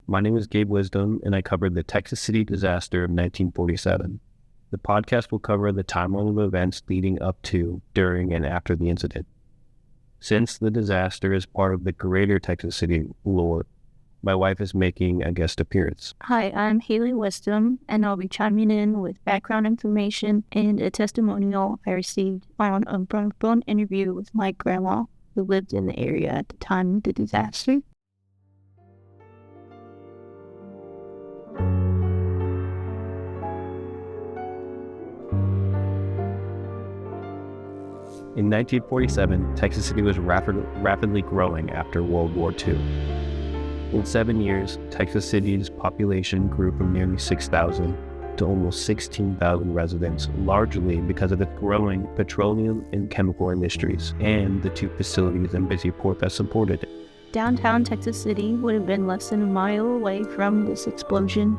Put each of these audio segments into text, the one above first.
My name is Gabe Wisdom, and I covered the Texas City disaster of 1947. The podcast will cover the timeline of events leading up to, during, and after the incident. Since the disaster is part of the greater Texas City lore, my wife is making a guest appearance. Hi, I'm Haley Wisdom, and I'll be chiming in with background information and a testimonial I received on a phone interview with my grandma, who lived in the area at the time of the disaster. In 1947, Texas City was rapidly growing after World War II. In 7 years, Texas City's population grew from nearly 6,000 to almost 16,000 residents, largely because of its growing petroleum and chemical industries and the two facilities and busy port that supported it. Downtown Texas City would have been less than a mile away from this explosion.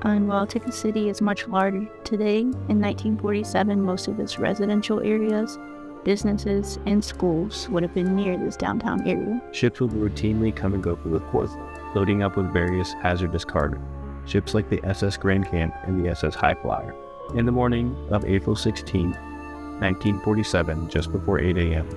And while Texas City is much larger today, in 1947, most of its residential areas, businesses, and schools would have been near this downtown area. Ships would routinely come and go from the port, loading up with various hazardous cargo. Ships like the SS Grand Camp and the SS High Flyer. In the morning of April 16, 1947, just before 8 a.m.,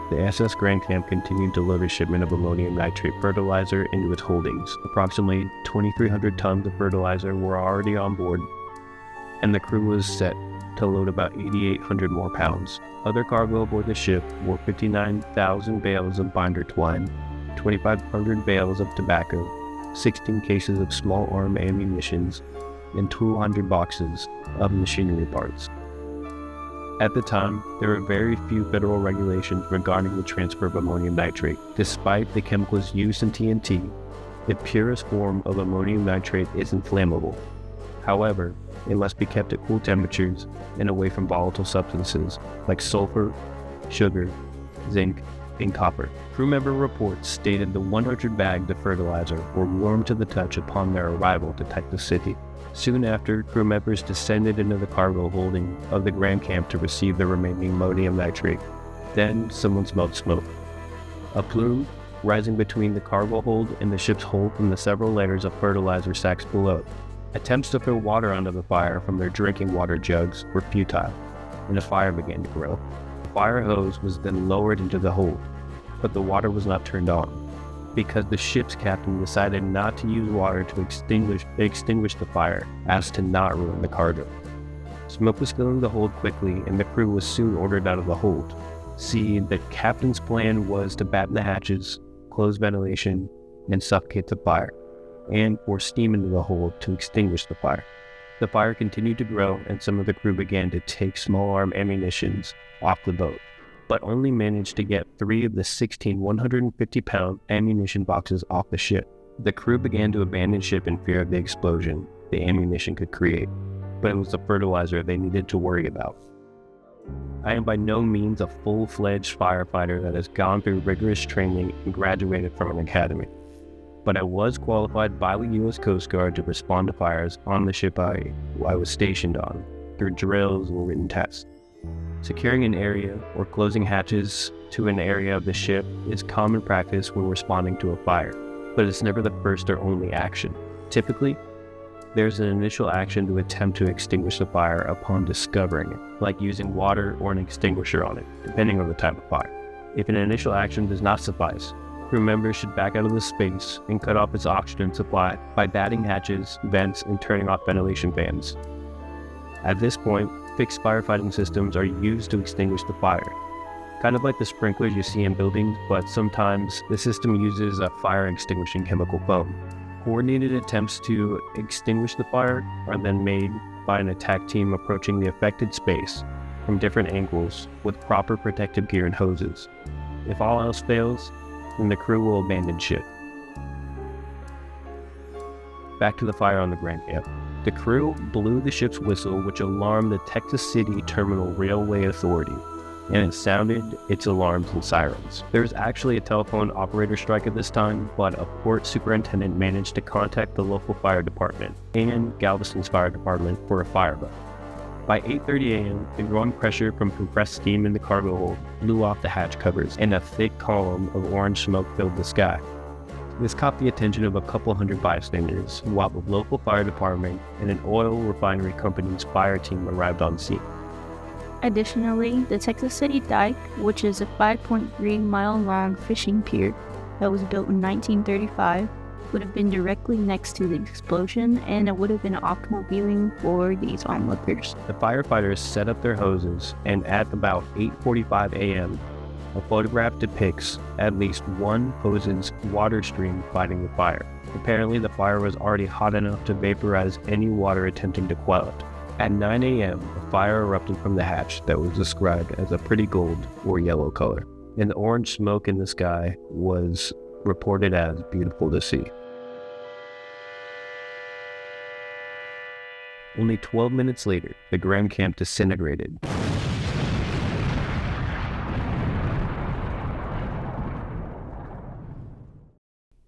the SS Grand Camp continued to load a shipment of ammonium nitrate fertilizer into its holdings. Approximately 2,300 tons of fertilizer were already on board, and the crew was set to load about 8,800 more pounds. Other cargo aboard the ship were 59,000 bales of binder twine, 2,500 bales of tobacco, 16 cases of small arm ammunitions, and 200 boxes of machinery parts. At the time, there were very few federal regulations regarding the transfer of ammonium nitrate. Despite the chemicals used in TNT, the purest form of ammonium nitrate is inflammable. However, it must be kept at cool temperatures and away from volatile substances like sulfur, sugar, zinc, and copper. Crew member reports stated the 100 bags of fertilizer were warm to the touch upon their arrival to Texas City. Soon after, crew members descended into the cargo holding of the Grand Camp to receive the remaining ammonium nitrate. Then someone smelled smoke. A plume rising between the cargo hold and the ship's hold from the several layers of fertilizer sacks below. Attempts to throw water onto the fire from their drinking water jugs were futile, and a fire began to grow. The fire hose was then lowered into the hold, but the water was not turned on, because the ship's captain decided not to use water to extinguish the fire, as to not ruin the cargo. Smoke was filling the hold quickly, and the crew was soon ordered out of the hold. See, the captain's plan was to batten the hatches, close ventilation, and suffocate the fire, and pour steam into the hold to extinguish the fire. The fire continued to grow, and some of the crew began to take small arm ammunitions off the boat, but only managed to get 3 of the 16 150-pound ammunition boxes off the ship. The crew began to abandon ship in fear of the explosion the ammunition could create, but it was the fertilizer they needed to worry about. I am by no means a full-fledged firefighter that has gone through rigorous training and graduated from an academy, but I was qualified by the U.S. Coast Guard to respond to fires on the ship I was stationed on through drills and written tests. Securing an area or closing hatches to an area of the ship is common practice when responding to a fire, but it's never the first or only action. Typically, there's an initial action to attempt to extinguish the fire upon discovering it, like using water or an extinguisher on it, depending on the type of fire. If an initial action does not suffice, crew members should back out of the space and cut off its oxygen supply by batting hatches, vents, and turning off ventilation fans. At this point, fixed firefighting systems are used to extinguish the fire. Kind of like the sprinklers you see in buildings, but sometimes the system uses a fire extinguishing chemical foam. Coordinated attempts to extinguish the fire are then made by an attack team approaching the affected space from different angles with proper protective gear and hoses. If all else fails, then the crew will abandon ship. Back to the fire on the Grand Camp. The crew blew the ship's whistle, which alarmed the Texas City Terminal Railway Authority, and it sounded its alarms and sirens. There was actually a telephone operator strike at this time, but a port superintendent managed to contact the local fire department and Galveston's fire department for a fire boat. By 8:30 a.m., the growing pressure from compressed steam in the cargo hold blew off the hatch covers, and a thick column of orange smoke filled the sky. This caught the attention of a couple hundred bystanders, while the local fire department and an oil refinery company's fire team arrived on scene. Additionally, the Texas City Dike, which is a 5.3-mile-long fishing pier that was built in 1935, would have been directly next to the explosion, and it would have been optimal viewing for these onlookers. The firefighters set up their hoses, and at about 8:45 a.m., a photograph depicts at least one hose's water stream fighting the fire. Apparently, the fire was already hot enough to vaporize any water attempting to quell it. At 9 a.m., a fire erupted from the hatch that was described as a pretty gold or yellow color, and the orange smoke in the sky was reported as beautiful to see. Only 12 minutes later, the Graham camp disintegrated.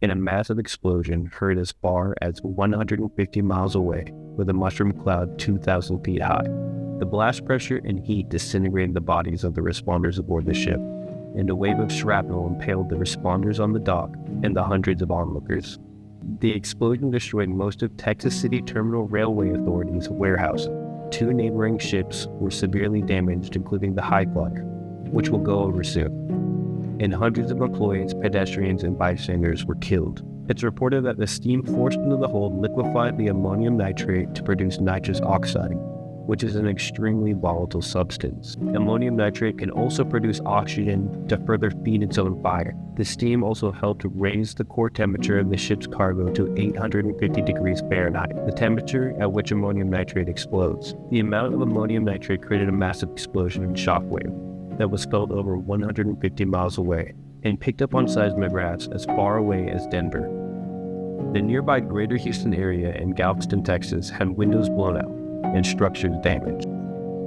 In a massive explosion heard as far as 150 miles away, with a mushroom cloud 2,000 feet high. The blast pressure and heat disintegrated the bodies of the responders aboard the ship, and a wave of shrapnel impaled the responders on the dock and the hundreds of onlookers. The explosion destroyed most of Texas City Terminal Railway Authority's warehouse. 2 neighboring ships were severely damaged, including the High Flyer, which we'll go over soon. And hundreds of employees, pedestrians, and bystanders were killed. It's reported that the steam forced into the hold liquefied the ammonium nitrate to produce nitrous oxide, which is an extremely volatile substance. Ammonium nitrate can also produce oxygen to further feed its own fire. The steam also helped raise the core temperature of the ship's cargo to 850 degrees Fahrenheit, the temperature at which ammonium nitrate explodes. The amount of ammonium nitrate created a massive explosion and shockwave that was felt over 150 miles away and picked up on seismographs as far away as Denver. The nearby Greater Houston area in Galveston, Texas had windows blown out and structures damaged.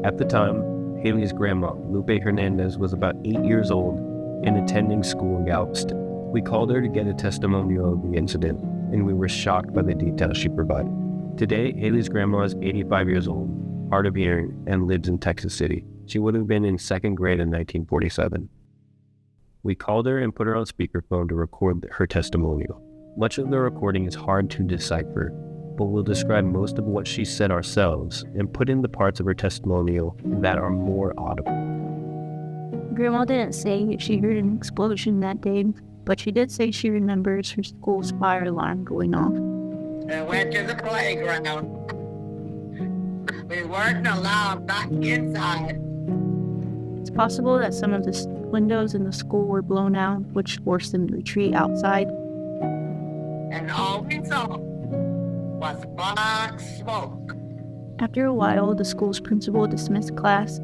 At the time, Haley's grandma, Lupe Hernandez, was about 8 years old and attending school in Galveston. We called her to get a testimonial of the incident, and we were shocked by the details she provided. Today, Haley's grandma is 85 years old, hard of hearing, and lives in Texas City. She would have been in 2nd grade in 1947. We called her and put her on speakerphone to record her testimonial. Much of the recording is hard to decipher, but we'll describe most of what she said ourselves and put in the parts of her testimonial that are more audible. Grandma didn't say she heard an explosion that day, but she did say she remembers her school's fire alarm going off. I went to the playground. We weren't allowed back inside. It's possible that some of the windows in the school were blown out, which forced them to retreat outside. And all we saw was black smoke. After a while, the school's principal dismissed class.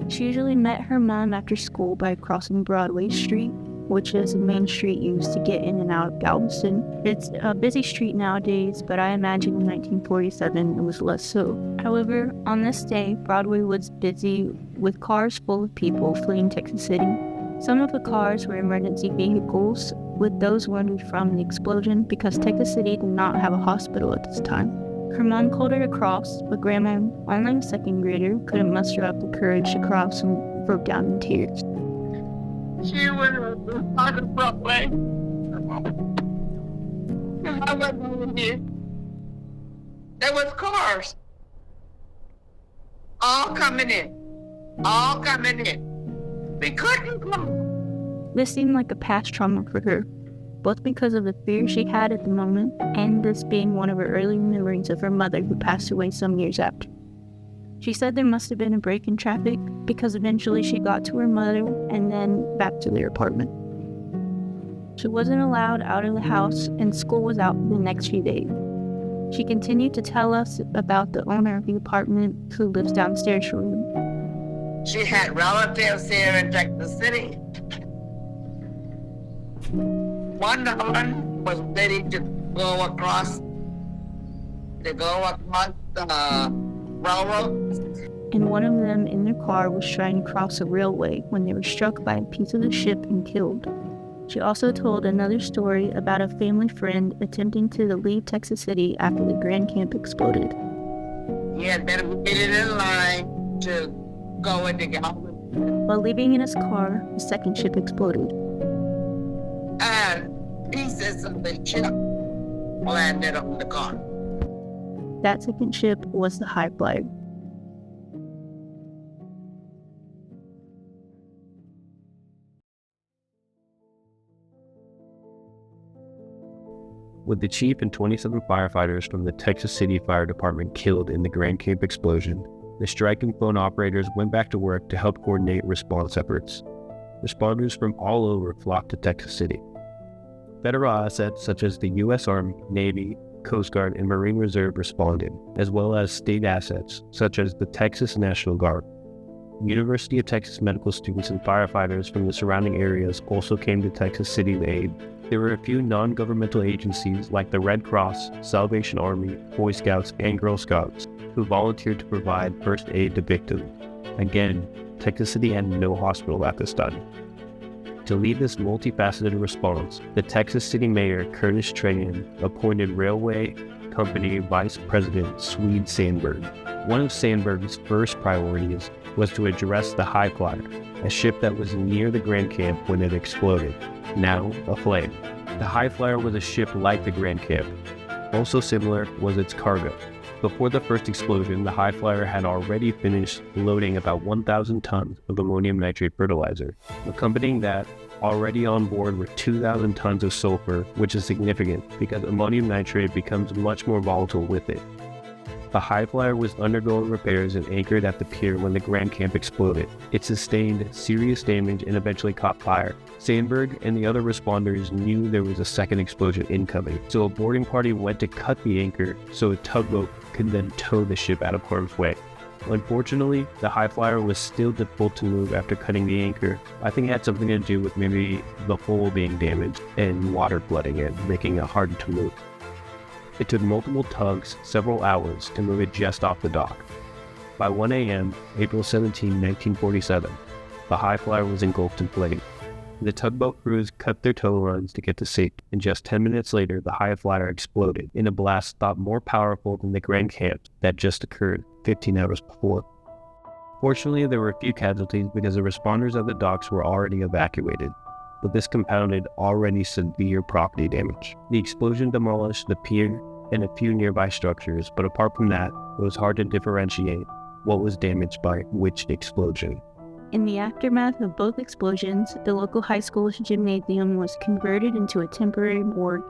She usually met her mom after school by crossing Broadway Street, which is a main street used to get in and out of Galveston. It's a busy street nowadays, but I imagine in 1947 it was less so. However, on this day, Broadway was busy with cars full of people fleeing Texas City. Some of the cars were emergency vehicles with those wounded from the explosion because Texas City did not have a hospital at this time. Her mom called her to cross, but Grandma, only a 2nd grader, couldn't muster up the courage to cross and broke down in tears. She was on the Broadway. And I wasn't over here. There was cars. All coming in. All coming in. We couldn't come. This seemed like a past trauma for her, both because of the fear she had at the moment and this being one of her early memories of her mother who passed away some years after. She said there must have been a break in traffic because eventually she got to her mother and then back to their apartment. She wasn't allowed out of the house and school was out for the next few days. She continued to tell us about the owner of the apartment who lives downstairs from her. She had relatives here in Texas City. One of them was ready to go across the railroad. And one of them in their car was trying to cross a railway when they were struck by a piece of the ship and killed. She also told another story about a family friend attempting to leave Texas City after the Grand Camp exploded. He had been waiting in line to go into Galveston. While leaving in his car, the 2nd ship exploded. And pieces of the ship landed on the car. That second ship was the High Flyer. With the chief and 27 firefighters from the Texas City Fire Department killed in the Grand Camp explosion, the striking phone operators went back to work to help coordinate response efforts. Responders from all over flocked to Texas City. Federal assets such as the U.S. Army, Navy, Coast Guard, and Marine Reserve responded, as well as state assets such as the Texas National Guard. University of Texas medical students and firefighters from the surrounding areas also came to Texas City to aid. There were a few non-governmental agencies like the Red Cross, Salvation Army, Boy Scouts, and Girl Scouts who volunteered to provide first aid to victims. Again, Texas City had no hospital at this time. To lead this multifaceted response, the Texas City Mayor Curtis Trahan appointed Railway Company Vice President Swede Sandberg. One of Sandberg's first priorities was to address the High Flyer, a ship that was near the Grand Camp when it exploded, now aflame. The High Flyer was a ship like the Grand Camp. Also similar was its cargo. Before the first explosion, the High Flyer had already finished loading about 1,000 tons of ammonium nitrate fertilizer. Accompanying that, already on board were 2,000 tons of sulfur, which is significant because ammonium nitrate becomes much more volatile with it. The High Flyer was undergoing repairs and anchored at the pier when the Grand Camp exploded. It sustained serious damage and eventually caught fire. Sandberg and the other responders knew there was a second explosion incoming, so a boarding party went to cut the anchor so a tugboat could then tow the ship out of harm's way. Unfortunately, the High Flyer was still difficult to move after cutting the anchor. I think it had something to do with maybe the hull being damaged and water flooding it, making it hard to move. It took multiple tugs several hours to move it just off the dock. By 1 a.m., April 17, 1947, the High Flyer was engulfed in flames. The tugboat crews cut their tow runs to get to safety, and just 10 minutes later, the High Flyer exploded in a blast thought more powerful than the Grand Camp that just occurred 15 hours before. Fortunately, there were few casualties because the responders at the docks were already evacuated, but this compounded already severe property damage. The explosion demolished the pier and a few nearby structures, but apart from that, it was hard to differentiate what was damaged by which explosion. In the aftermath of both explosions, the local high school's gymnasium was converted into a temporary morgue,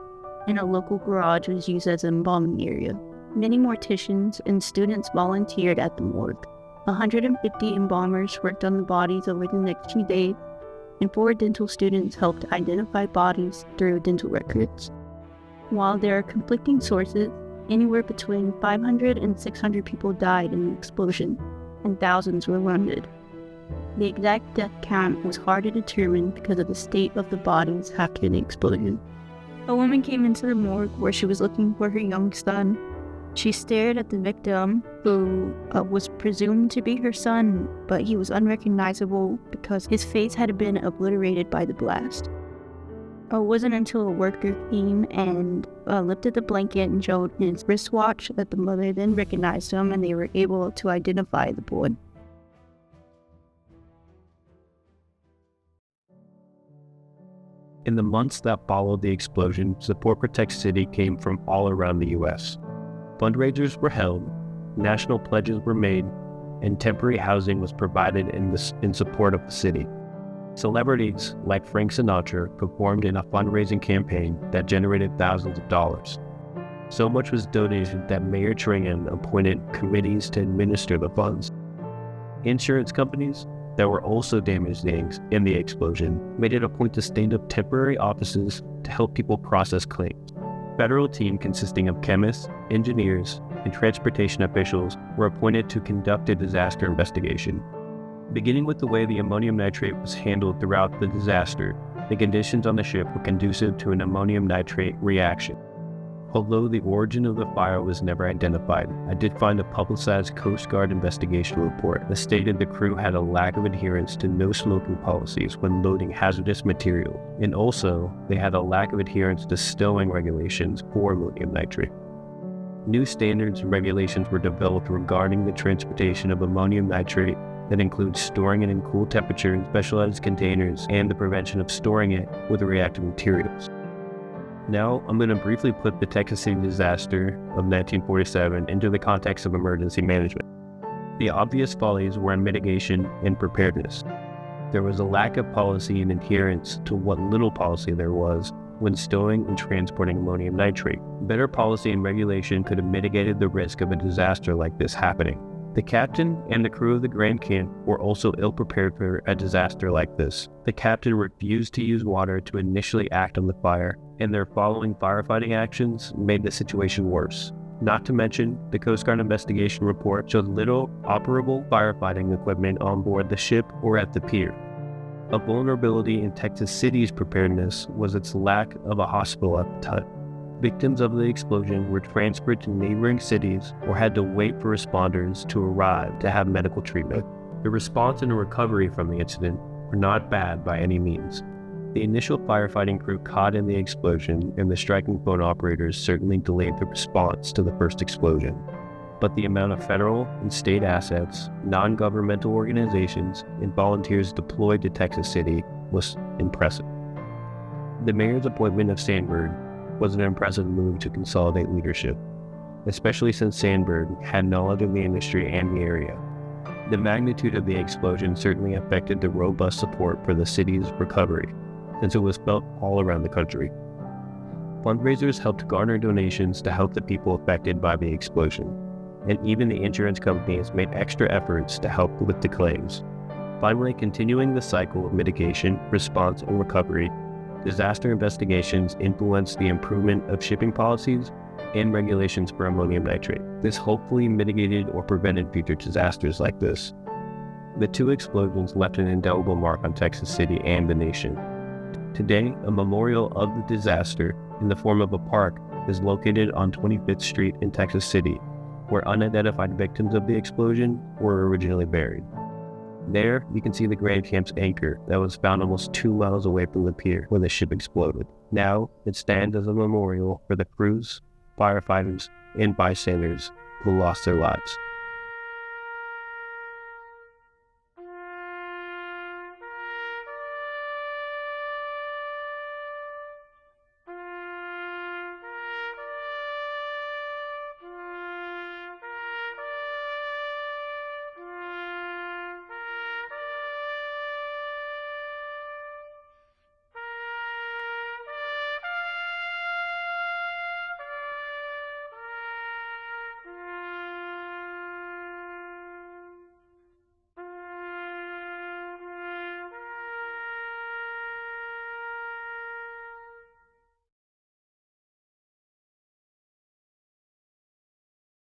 and a local garage was used as an embalming area. Many morticians and students volunteered at the morgue. 150 embalmers worked on the bodies over the next few days, and 4 dental students helped identify bodies through dental records. While there are conflicting sources, anywhere between 500 and 600 people died in the explosion, and thousands were wounded. The exact death count was hard to determine because of the state of the bodies after the explosion. A woman came into the morgue where she was looking for her young son. She stared at the victim, who was presumed to be her son, but he was unrecognizable because his face had been obliterated by the blast. It wasn't until a worker came and lifted the blanket and showed his wristwatch that the mother then recognized him, and they were able to identify the boy. In the months that followed the explosion, support for Texas City came from all around the U.S. Fundraisers were held, national pledges were made, and temporary housing was provided in support of the city. Celebrities like Frank Sinatra performed in a fundraising campaign that generated thousands of dollars. So much was donated that Mayor Trahan appointed committees to administer the funds. Insurance companies that were also damaged in the explosion made it a point to stand up temporary offices to help people process claims. A federal team consisting of chemists, engineers, and transportation officials were appointed to conduct a disaster investigation. Beginning with the way the ammonium nitrate was handled throughout the disaster, the conditions on the ship were conducive to an ammonium nitrate reaction. Although the origin of the fire was never identified, I did find a publicized Coast Guard investigation report that stated the crew had a lack of adherence to no smoking policies when loading hazardous material, and also they had a lack of adherence to stowing regulations for ammonium nitrate. New standards and regulations were developed regarding the transportation of ammonium nitrate that includes storing it in cool temperature in specialized containers and the prevention of storing it with reactive materials. Now, I'm going to briefly put the Texas City disaster of 1947 into the context of emergency management. The obvious follies were in mitigation and preparedness. There was a lack of policy and adherence to what little policy there was when stowing and transporting ammonium nitrate. Better policy and regulation could have mitigated the risk of a disaster like this happening. The captain and the crew of the Grand Camp were also ill-prepared for a disaster like this. The captain refused to use water to initially act on the fire, and their following firefighting actions made the situation worse. Not to mention, the Coast Guard investigation report showed little operable firefighting equipment on board the ship or at the pier. A vulnerability in Texas City's preparedness was its lack of a hospital at the time. Victims of the explosion were transferred to neighboring cities or had to wait for responders to arrive to have medical treatment. The response and recovery from the incident were not bad by any means. The initial firefighting crew caught in the explosion and the striking phone operators certainly delayed the response to the first explosion. But the amount of federal and state assets, non-governmental organizations, and volunteers deployed to Texas City was impressive. The mayor's appointment of Sandberg was an impressive move to consolidate leadership, especially since Sandberg had knowledge of the industry and the area. The magnitude of the explosion certainly affected the robust support for the city's recovery, since it was felt all around the country. Fundraisers helped garner donations to help the people affected by the explosion, and even the insurance companies made extra efforts to help with the claims. Finally, continuing the cycle of mitigation, response, and recovery, disaster investigations influenced the improvement of shipping policies and regulations for ammonium nitrate. This hopefully mitigated or prevented future disasters like this. The two explosions left an indelible mark on Texas City and the nation. Today, a memorial of the disaster in the form of a park is located on 25th Street in Texas City, where unidentified victims of the explosion were originally buried. There, you can see the Grand Camp's anchor that was found almost 2 miles away from the pier where the ship exploded. Now, it stands as a memorial for the crews, firefighters, and bystanders who lost their lives.